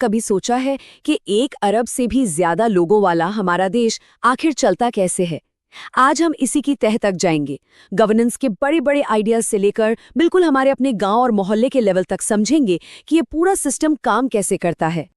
कभी सोचा है कि 1 अरब से भी ज्यादा लोगों वाला हमारा देश आखिर चलता कैसे है? आज हम इसी की तह तक जाएंगे। गवर्नेंस के बड़े बड़े आइडियाज से लेकर बिल्कुल हमारे अपने गांव और मोहल्ले के लेवल तक समझेंगे कि ये पूरा सिस्टम काम कैसे करता है।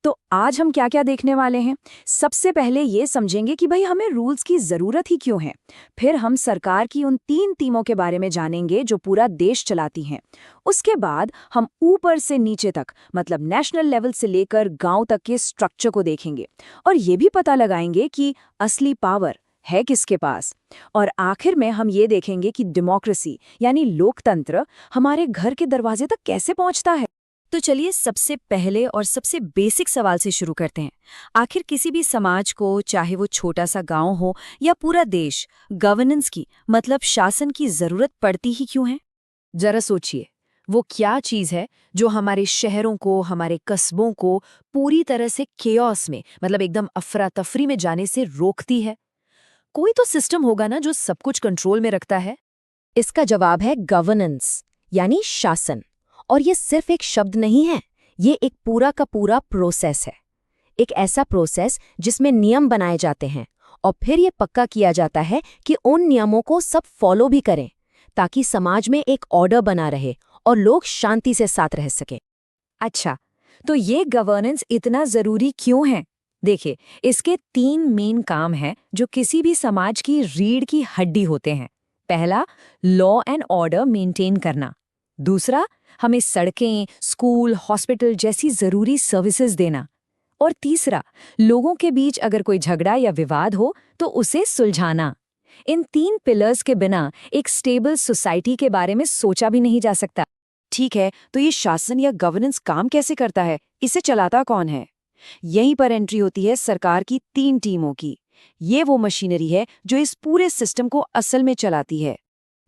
तो आज हम क्या क्या देखने वाले हैं? सबसे पहले ये समझेंगे कि भाई हमें रूल्स की जरूरत ही क्यों है। फिर हम सरकार की उन 3 टीमों के बारे में जानेंगे जो पूरा देश चलाती हैं। उसके बाद हम ऊपर से नीचे तक मतलब नेशनल लेवल से लेकर गांव तक के स्ट्रक्चर को देखेंगे और ये भी पता लगाएंगे कि असली पावर है किसके पास। और आखिर में हम ये देखेंगे कि डेमोक्रेसी यानी लोकतंत्र हमारे घर के दरवाजे तक कैसे पहुंचता है। तो चलिए सबसे पहले और सबसे बेसिक सवाल से शुरू करते हैं। आखिर किसी भी समाज को, चाहे वो छोटा सा गांव हो या पूरा देश, गवर्नेंस की मतलब शासन की जरूरत पड़ती ही क्यों है? जरा सोचिए, वो क्या चीज है जो हमारे शहरों को, हमारे कस्बों को पूरी तरह से केओस में मतलब एकदम अफरा तफरी में जाने से रोकती है? कोई तो सिस्टम होगा ना जो सब कुछ कंट्रोल में रखता है। इसका जवाब है गवर्नेंस यानी शासन। और ये सिर्फ एक शब्द नहीं है, ये एक पूरा का पूरा प्रोसेस है। एक ऐसा प्रोसेस जिसमें नियम बनाए जाते हैं और फिर ये पक्का किया जाता है कि उन नियमों को सब फॉलो भी करें ताकि समाज में एक ऑर्डर बना रहे और लोग शांति से साथ रह सकें। अच्छा, तो ये गवर्नेंस इतना जरूरी क्यों है? देखिए, इसके 3 मेन काम हैं जो किसी भी समाज की रीढ़ की हड्डी होते हैं। पहला, लॉ एंड ऑर्डर मेंटेन करना। दूसरा, हमें सड़कें, स्कूल, हॉस्पिटल जैसी जरूरी सर्विसेज देना। और तीसरा, लोगों के बीच अगर कोई झगड़ा या विवाद हो तो उसे सुलझाना। इन 3 पिलर्स के बिना एक स्टेबल सोसाइटी के बारे में सोचा भी नहीं जा सकता। ठीक है, तो ये शासन या गवर्नेंस काम कैसे करता है? इसे चलाता कौन है? यहीं पर एंट्री होती है सरकार की 3 टीमों की। ये वो मशीनरी है जो इस पूरे सिस्टम को असल में चलाती है।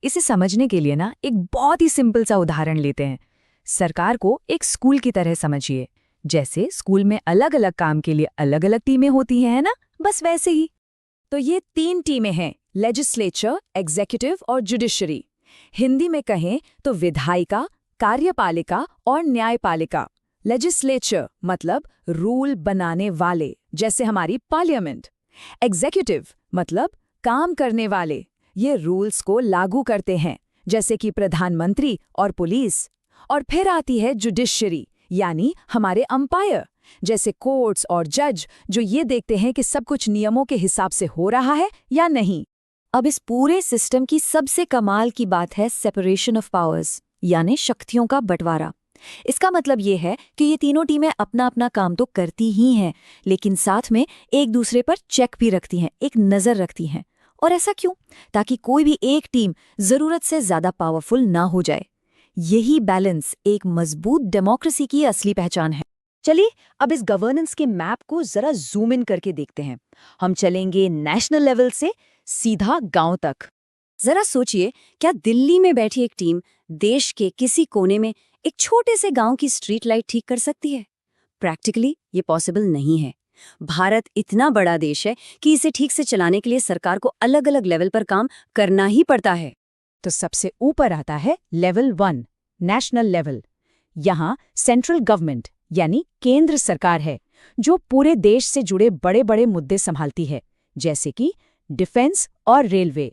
इसे समझने के लिए ना एक बहुत ही सिंपल सा उदाहरण लेते हैं। सरकार को एक स्कूल की तरह समझिए। जैसे स्कूल में अलग अलग काम के लिए अलग अलग टीमें होती हैं, है ना? बस वैसे ही। तो ये 3 टीमें हैं, लेजिस्लेचर, एग्जीक्यूटिव और जुडिशरी। हिंदी में कहें तो विधायिका, कार्यपालिका और न्यायपालिका। लेजिस्लेचर मतलब रूल बनाने वाले, जैसे हमारी पार्लियामेंट। एग्जीक्यूटिव मतलब काम करने वाले, ये रूल्स को लागू करते हैं, जैसे कि प्रधानमंत्री और पुलिस। और फिर आती है जुडिशरी यानी हमारे अंपायर, जैसे कोर्ट्स और जज, जो ये देखते हैं कि सब कुछ नियमों के हिसाब से हो रहा है या नहीं। अब इस पूरे सिस्टम की सबसे कमाल की बात है सेपरेशन ऑफ पावर्स यानी शक्तियों का बंटवारा। इसका मतलब ये है कि ये तीनों टीमें अपना अपना काम तो करती ही हैं, लेकिन साथ में एक दूसरे पर चेक भी रखती हैं, एक नज़र रखती हैं। और ऐसा क्यों? ताकि कोई भी एक टीम ज़रूरत से ज़्यादा पावरफुल ना हो जाए। यही बैलेंस एक मजबूत डेमोक्रेसी की असली पहचान है। चलिए अब इस गवर्नेंस के मैप को जरा जूम इन करके देखते हैं। हम चलेंगे नेशनल लेवल से सीधा गांव तक। जरा सोचिए, क्या दिल्ली में बैठी एक टीम देश के किसी कोने में एक छोटे से गांव की स्ट्रीट लाइट ठीक कर सकती है? प्रैक्टिकली ये पॉसिबल नहीं है। भारत इतना बड़ा देश है कि इसे ठीक से चलाने के लिए सरकार को अलग अलग लेवल पर काम करना ही पड़ता है। तो सबसे ऊपर आता है लेवल 1, नेशनल लेवल। यहाँ सेंट्रल गवर्नमेंट यानी केंद्र सरकार है जो पूरे देश से जुड़े बड़े बड़े मुद्दे संभालती है, जैसे कि डिफेंस और रेलवे।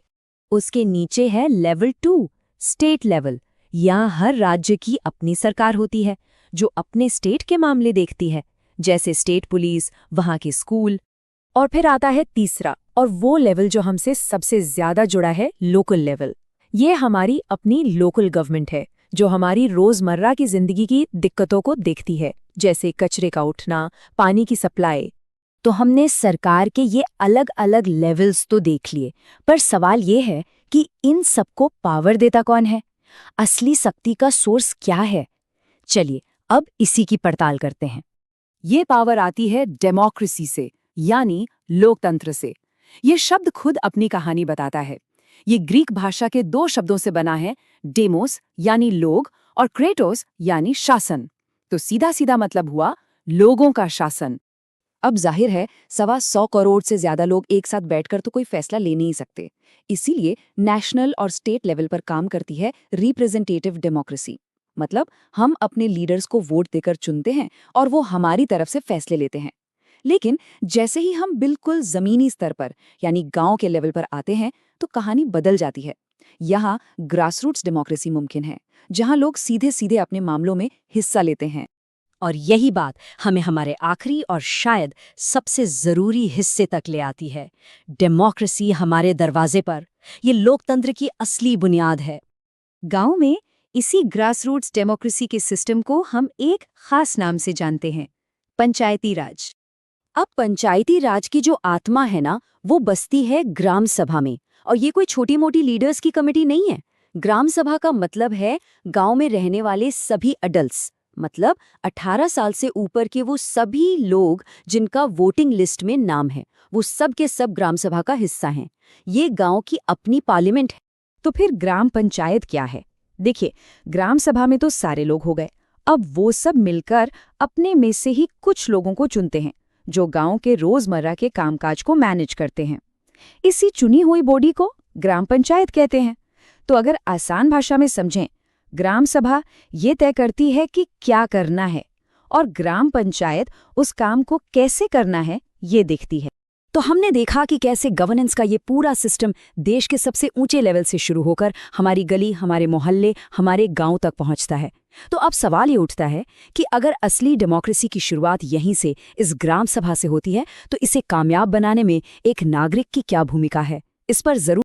उसके नीचे है लेवल 2, स्टेट लेवल। यहाँ हर राज्य की अपनी सरकार होती है जो अपने स्टेट के मामले देखती है, जैसे स्टेट पुलिस, वहाँ के स्कूल। और फिर आता है तीसरा और वो लेवल जो हमसे सबसे ज्यादा जुड़ा है, लोकल लेवल। ये हमारी अपनी लोकल गवर्नमेंट है जो हमारी रोजमर्रा की जिंदगी की दिक्कतों को देखती है, जैसे कचरे का उठना, पानी की सप्लाई। तो हमने सरकार के ये अलग अलग लेवल्स तो देख लिए, पर सवाल ये है कि इन सबको पावर देता कौन है? असली शक्ति का सोर्स क्या है? चलिए अब इसी की पड़ताल करते हैं। ये पावर आती है डेमोक्रेसी से यानी लोकतंत्र से। ये शब्द खुद अपनी कहानी बताता है। ये ग्रीक भाषा के 2 शब्दों से बना है, डेमोस यानी लोग और क्रेटोस यानी शासन। तो सीधा सीधा मतलब हुआ लोगों का शासन। अब जाहिर है 125 करोड़ से ज्यादा लोग एक साथ बैठकर तो कोई फैसला ले नहीं सकते। इसीलिए नेशनल और स्टेट लेवल पर काम करती है रिप्रेजेंटेटिव डेमोक्रेसी। मतलब हम अपने लीडर्स को वोट देकर चुनते हैं और वो हमारी तरफ से फैसले लेते हैं। लेकिन जैसे ही हम बिल्कुल जमीनी स्तर पर यानी गांव के लेवल पर आते हैं तो कहानी बदल जाती है। यहाँ ग्रासरूट्स डेमोक्रेसी मुमकिन है, जहाँ लोग सीधे सीधे अपने मामलों में हिस्सा लेते हैं। और यही बात हमें हमारे आखिरी और शायद सबसे जरूरी हिस्से तक ले आती है, डेमोक्रेसी हमारे दरवाजे पर। ये लोकतंत्र की असली बुनियाद है। गांव में इसी ग्रासरूट्स डेमोक्रेसी के सिस्टम को हम एक खास नाम से जानते हैं, पंचायती राज। अब पंचायती राज की जो आत्मा है ना, वो बसती है ग्राम सभा में। और ये कोई छोटी मोटी लीडर्स की कमेटी नहीं है। ग्राम सभा का मतलब है गांव में रहने वाले सभी अडल्ट्स, मतलब 18 साल से ऊपर के वो सभी लोग जिनका वोटिंग लिस्ट में नाम है, वो सब के सब ग्राम सभा का हिस्सा हैं। ये गांव की अपनी पार्लियामेंट है। तो फिर ग्राम पंचायत क्या है? देखिए, ग्राम सभा में तो सारे लोग हो गए। अब वो सब मिलकर अपने में से ही कुछ लोगों को चुनते हैं जो गांव के रोजमर्रा के कामकाज को मैनेज करते हैं। इसी चुनी हुई बॉडी को ग्राम पंचायत कहते हैं। तो अगर आसान भाषा में समझें, ग्राम सभा ये तय करती है कि क्या करना है और ग्राम पंचायत उस काम को कैसे करना है ये देखती है। तो हमने देखा कि कैसे गवर्नेंस का ये पूरा सिस्टम देश के सबसे ऊंचे लेवल से शुरू होकर हमारी गली, हमारे मोहल्ले, हमारे गांव तक पहुंचता है। तो अब सवाल ये उठता है कि अगर असली डेमोक्रेसी की शुरुआत यहीं से, इस ग्राम सभा से होती है, तो इसे कामयाब बनाने में एक नागरिक की क्या भूमिका है? इस पर जरूर